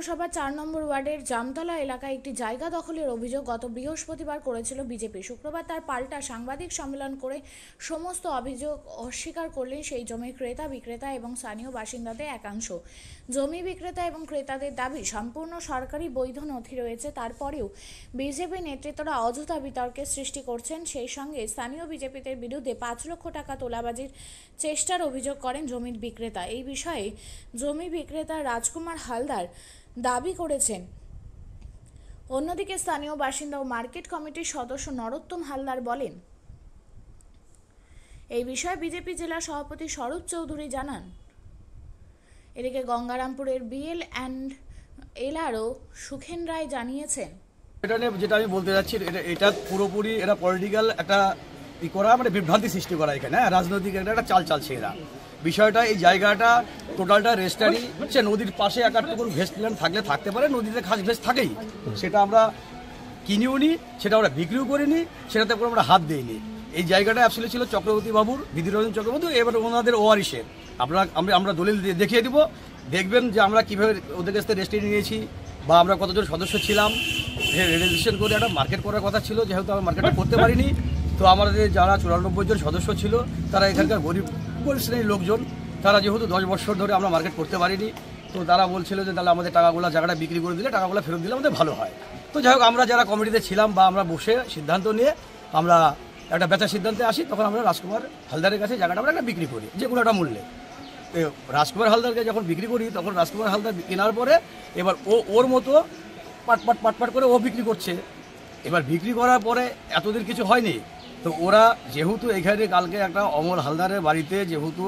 পৌরসভা ৪ নম্বর ওয়ার্ডের জামতলা এলাকায় একটি জায়গা দখলের অভিযোগ গত বৃহস্পতিবার করেছিল বিজেপি। শুক্রবার তার পাল্টা সাংবাদিক সম্মেলন করে সমস্ত অভিযোগ অস্বীকার করলেন সেই জমির ক্রেতা বিক্রেতা এবং স্থানীয় বাসিন্দাদের একাংশ। জমি বিক্রেতা এবং ক্রেতাদের দাবি সম্পূর্ণ সরকারি বৈধ নথি রয়েছে, তারপরেও বিজেপি নেতৃত্বরা অযথা বিতর্কের সৃষ্টি করছেন। সেই সঙ্গে স্থানীয় বিজেপিদের বিরুদ্ধে ৫ লক্ষ টাকা তোলাবাজির চেষ্টার অভিযোগ করেন জমির বিক্রেতা। এই বিষয়ে জমি বিক্রেতা রাজকুমার হালদার দাবি করেছেন। অন্যদিকে স্থানীয় বাসিন্দা ও মার্কেট কমিটির সদস্য নরোত্তম হালদার বলেন, এই বিষয়ে বিজেপি জেলা সভাপতি স্বরূপ চৌধুরী জানান। এদিকে গঙ্গারামপুরের বিএল অ্যান্ড এলআরও সুখেন রায় জানিয়েছেন, এটা নিয়ে যেটা আমি বলতে যাচ্ছি, এটা পুরোপুরি এরা পলিটিক্যাল একটা করা, মানে বিভ্রান্তি সৃষ্টি করা এখানে, রাজনৈতিক একটা চাল চালছে এরা। বিষয়টা এই জায়গাটা টোটালটা রেস্টারি হচ্ছে, নদীর পাশে একাটুকু ভেস্টল্যান্ড থাকলে থাকতে পারে, নদীতে খাস ভেস্ট থাকেই, সেটা আমরা কিনেও নি, সেটা আমরা বিক্রিও করিনি, সেটাতে করে আমরা হাত দিইনি। এই জায়গাটা অ্যাকচুয়ালি ছিল চক্রবর্তী বাবুর, বিধিরঞ্জন চক্রবর্তী, এবার ওনাদের ওয়ারিশের। আমরা দলিল দেখিয়ে দিব, দেখবেন যে আমরা কীভাবে ওদের কাছ থেকে রেস্টারি নিয়েছি বা আমরা কতজন সদস্য ছিলাম। রেজিস্ট্রেশন করে একটা মার্কেট করার কথা ছিল, যেহেতু আমরা মার্কেটটা করতে পারিনি, তো আমাদের যারা 94 জন সদস্য ছিল তারা এখানকার গরিব শ্রেণীর লোকজন, তারা যেহেতু 10 বছর ধরে আমরা মার্কেট করতে পারিনি, তো তারা বলছিল যে তাহলে আমাদের টাকাগুলো জায়গাটা বিক্রি করে দিলে, টাকাগুলো ফেরত দিলে আমাদের ভালো হয়। তো যাই হোক, আমরা যারা কমিটিতে ছিলাম বা আমরা বসে সিদ্ধান্ত নিয়ে আমরা একটা বেচার সিদ্ধান্তে আসি, তখন আমরা রাজকুমার হালদারের কাছে জায়গাটা আমরা একটা বিক্রি করি যে কোনো একটা মূল্যে। রাজকুমার হালদারকে যখন বিক্রি করি, তখন রাজকুমার হালদার কেনার পরে এবার ওর মতো পাটপাট করে ও বিক্রি করছে। এবার বিক্রি করার পরে এতদিন কিছু হয়নি, তো ওরা যেহেতু এখানে কালকে একটা অমর হালদারের বাড়িতে, যেহেতু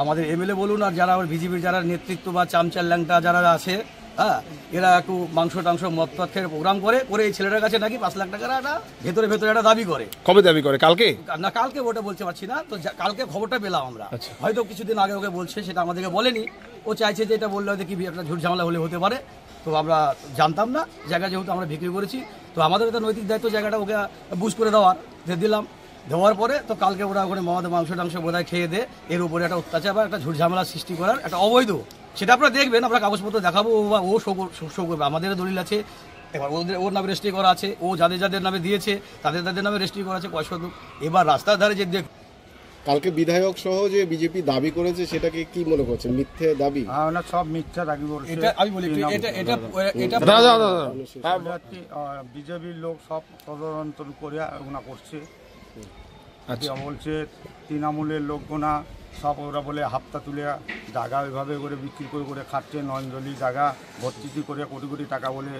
আমাদের এমএলএ বলুন আর যারা বিজেপির যারা নেতৃত্ব বা চামচার ল্যাংটা যারা আছে, হ্যাঁ, এরা একটু মাংস টাংস মদ টদ খেয়ে প্রোগ্রাম করে এই ছেলেটার কাছে নাকি 5 লাখ টাকার একটা ভেতরে একটা দাবি করে। কবে দাবি করে? কালকে না, কালকে ওটা বলতে পারছি না, তো কালকে খবরটা পেলাম আমরা। হয়তো কিছুদিন আগে ওকে বলছে, সেটা আমাদেরকে বলেনি। ও চাইছে যে এটা বললে হয়তো কি একটা ঝুট ঝামেলা হলে হতে পারে, তো আমরা জানতাম না। জায়গা যেহেতু আমরা বিক্রি করেছি, তো আমাদের তো নৈতিক দায়িত্ব জায়গাটা ওকে বুঝ করে দিলাম। দেওয়ার পরে তো কালকে ওরা ওখানে মাংস টাংস বোধহয় খেয়ে দে, এর উপরে একটা অত্যাচার বা একটা ঝুট ঝামেলা সৃষ্টি করার একটা অবৈধ, সেটা আপনারা দেখবেন, আমরা কাগজপত্র দেখাবো, ও শো করবে। আমাদের দলিল আছে, এবার ওর নামে রেজিস্ট্রি করা আছে, ও যাদের নামে দিয়েছে তাদের নামে রেজিস্ট্রি করা আছে পয়সা। এবার রাস্তার ধারে যে কালকে বিধায়ক সহ যে বিজেপি দাবি করেছে, সেটাকে কি মনে করছেন? মিথ্যে দাবি? না, সব মিথ্যা দাবি করছে। আমি বলি এটা বিজেপির লোক সব ষড়যন্ত্র করে ওনা করছে। বলছে তৃণমূলের লোকগুনা সব, ওরা বলে হাপ্তা তুলে জায়গা ওইভাবে করে বিক্রি করে খাচ্ছে। নয়নজলি জায়গা ভর্তি করে কোটি টাকা বলে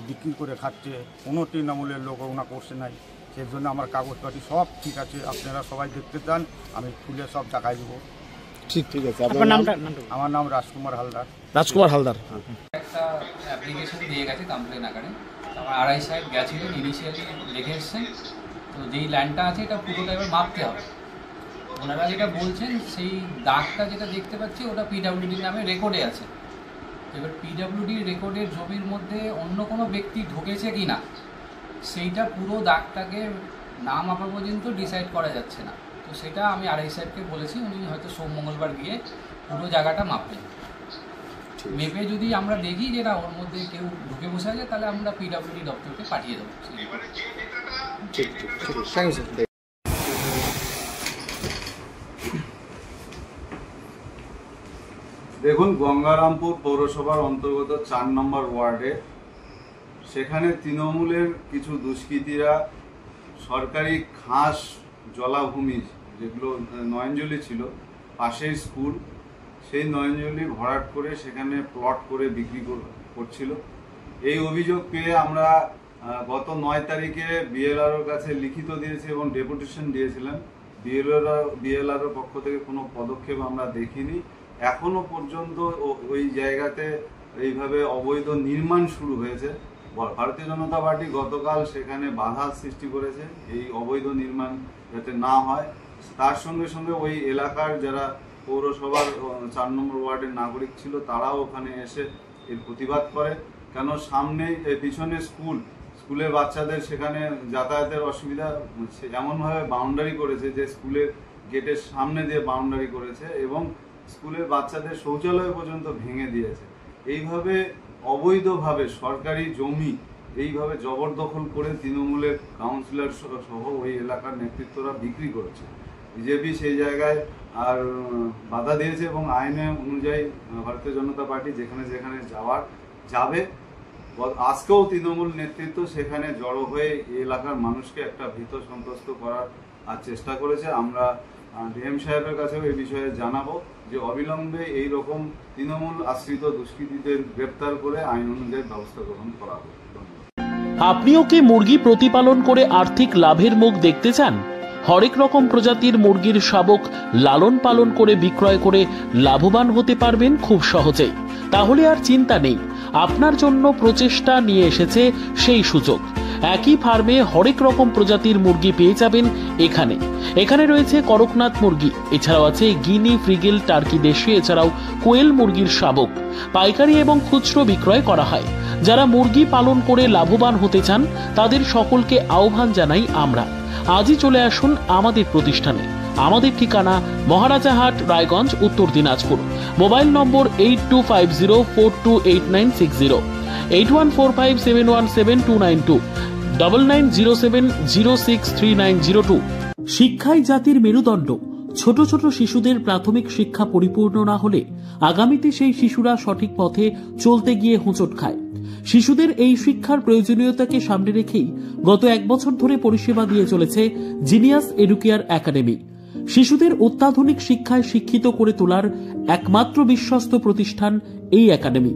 বিক্রি করে খাচ্ছে। কোনো তৃণমূলের লোক ওনা করছে নাই। সেই জন্য আমার কাগজপাতি সব ঠিক আছে, আপনারা সবাই দেখতে চান, আমি খুলে সব দেখাই দেবো। ঠিক আছে। আমার নাম রাজকুমার হালদার। একটা অ্যাপ্লিকেশন দিয়ে গেছে কমপ্লেন আকারে, আমার আড়াই সাহেব গেছিলেন, ইনিশিয়ালি লিখে এসছেন। তো যেই ল্যান্ডটা আছে এটা পুরোটা এবার মাপতে হবে। ওনারা যেটা বলছেন, সেই দাগটা যেটা দেখতে পাচ্ছি ওটা পিডাব্লিউডি নামে রেকর্ডে আছে। এবার পিডাব্লিউডি রেকর্ডের জমির মধ্যে অন্য কোনো ব্যক্তি ঢুকেছে কি না, সেইটা পুরো দাগটাকে নাম মাপা পর্যন্ত ডিসাইড করা যাচ্ছে না। তো সেটা আমি আড়াই সাহেবকে বলেছি, উনি হয়তো সোম-মঙ্গলবার গিয়ে পুরো জায়গাটা মাপবেন। মেপে যদি আমরা দেখি যে না ওর মধ্যে কেউ ঢুকে বসে আছে, তাহলে আমরা পিডাব্লিউডি দপ্তরকে পাঠিয়ে দেবো। দেখুন, গঙ্গারামপুর পৌরসভার অন্তর্গত 4 নম্বর ওয়ার্ডে, সেখানে তৃণমূলের কিছু দুষ্কৃতীরা সরকারি খাস জলাভূমি, যেগুলো নয়নজলি ছিল, পাশেই স্কুল, সেই নয়নজলি ভরাট করে সেখানে প্লট করে বিক্রি করছিল। এই অভিযোগ পেয়ে আমরা গত 9 তারিখে বিএলআরওর কাছে লিখিত দিয়েছি এবং ডেপুটেশন দিয়েছিলাম। বিএলআরওর পক্ষ থেকে কোনো পদক্ষেপ আমরা দেখিনি। এখনো পর্যন্ত ওই জায়গাতে এইভাবে অবৈধ নির্মাণ শুরু হয়েছে। ভারতীয় জনতা পার্টি গতকাল সেখানে বাধা সৃষ্টি করেছে এই অবৈধ নির্মাণ যাতে না হয়। তার সঙ্গে সঙ্গে ওই এলাকার যারা পৌরসভার 4 নম্বর ওয়ার্ডের নাগরিক ছিল, তারাও ওখানে এসে এর প্রতিবাদ করে। কেন সামনে পিছনে স্কুলের বাচ্চাদের সেখানে যাতায়াতের অসুবিধা, এমনভাবে বাউন্ডারি করেছে যে স্কুলের গেটের সামনে দিয়ে বাউন্ডারি করেছে এবং স্কুলের বাচ্চাদের শৌচালয় পর্যন্ত ভেঙে দিয়েছে। এইভাবে অবৈধভাবে সরকারি জমি এইভাবে জবরদখল করে তৃণমূলের কাউন্সিলর সহ ওই এলাকার নেতৃত্বরা বিক্রি করেছে। বিজেপি সেই জায়গায় আর বাধা দিয়েছে এবং আইনে অনুযায়ী ভারতীয় জনতা পার্টি যেখানে যেখানে যাবে। আজকেও তৃণমূল নেতৃত্ব সেখানে জড়ো হয়ে এই এলাকার মানুষকে একটা ভীত সন্ত্রস্ত করার চেষ্টা করেছে। আমরা ডিএম সাহেবের কাছেও এই বিষয়ে জানাবো যে অবিলম্বে এই রকম তৃণমূল আশ্রিত দুষ্কৃতীদের গ্রেপ্তার করে আইন অনুযায়ী ব্যবস্থা গ্রহণ করা হবে। আপনিও কি মুরগি প্রতিপালন করে আর্থিক লাভের মুখ দেখতে চান? হরেক রকম প্রজাতির মুরগির শাবক লালন পালন করে বিক্রয় করে লাভবান হতে পারবেন খুব সহজেই। তাহলে আর চিন্তা নেই, আপনার জন্য প্রচেষ্টা নিয়ে এসেছে সেই সুযোগ। একই ফার্মে হরেক রকম প্রজাতির মুরগি পেয়ে যাবেন এখানে রয়েছে করকনাথ মুরগি, এছাড়াও আছে গিনি, ফ্রিগেল, টার্কি দেশি, এছাড়াও কোয়েল মুরগির শাবক। পাইকারি এবং খুচরো বিক্রয় করা হয়। যারা মুরগি পালন করে লাভবান হতে চান তাদের সকলকে আহ্বান জানাই আমরা। আজই চলে আসুন আমাদের প্রতিষ্ঠানে। আমাদের ঠিকানা মহারাজাহাট, রায়গঞ্জ, উত্তর দিনাজপুর। মোবাইল নম্বর 8250428960, 8145717292, 9907063902। শিক্ষাই জাতির মেরুদণ্ড। ছোট ছোট শিশুদের প্রাথমিক শিক্ষা পরিপূর্ণ না হলে আগামীতে সেই শিশুরা সঠিক পথে চলতে গিয়ে হোঁচট খায়। শিশুদের এই শিক্ষার প্রয়োজনীয়তাকে সামনে রেখেই গত 1 বছর ধরে পরিষেবা দিয়ে চলেছে জিনিয়াস এডুকেয়ার একাডেমি। শিশুদের অত্যাধুনিক শিক্ষায় শিক্ষিত করে তোলার একমাত্র বিশ্বস্ত প্রতিষ্ঠান এই একাডেমি।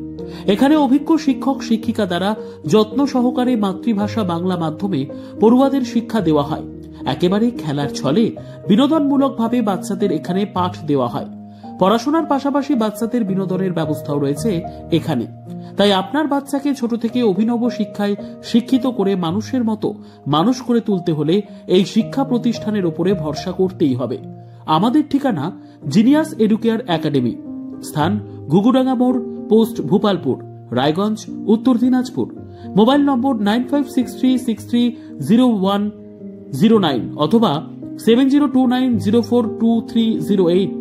এখানে অভিজ্ঞ শিক্ষক শিক্ষিকা দ্বারা যত্ন সহকারে মাতৃভাষা বাংলা মাধ্যমে পড়ুয়াদের শিক্ষা দেওয়া হয়। একেবারে খেলার ছলে বিনোদনমূলকভাবে বাচ্চাদের এখানে পাঠ দেওয়া হয়। পড়াশোনার পাশাপাশি বাচ্চাদের বিনোদনের ব্যবস্থাও রয়েছে এখানে। তাই আপনার বাচ্চাকে ছোট থেকে অভিনব শিক্ষায় শিক্ষিত করে মানুষের মতো মানুষ করে তুলতে হলে এই শিক্ষা প্রতিষ্ঠানের উপরে ভরসা করতেই হবে। আমাদের ঠিকানা জিনিয়াস এডুকেয়ার একাডেমি, স্থান ঘুঘুডাঙ্গা মোড়, পোস্ট ভূপালপুর, রায়গঞ্জ, উত্তর দিনাজপুর। মোবাইল নম্বর 9563630109 অথবা 7029042308।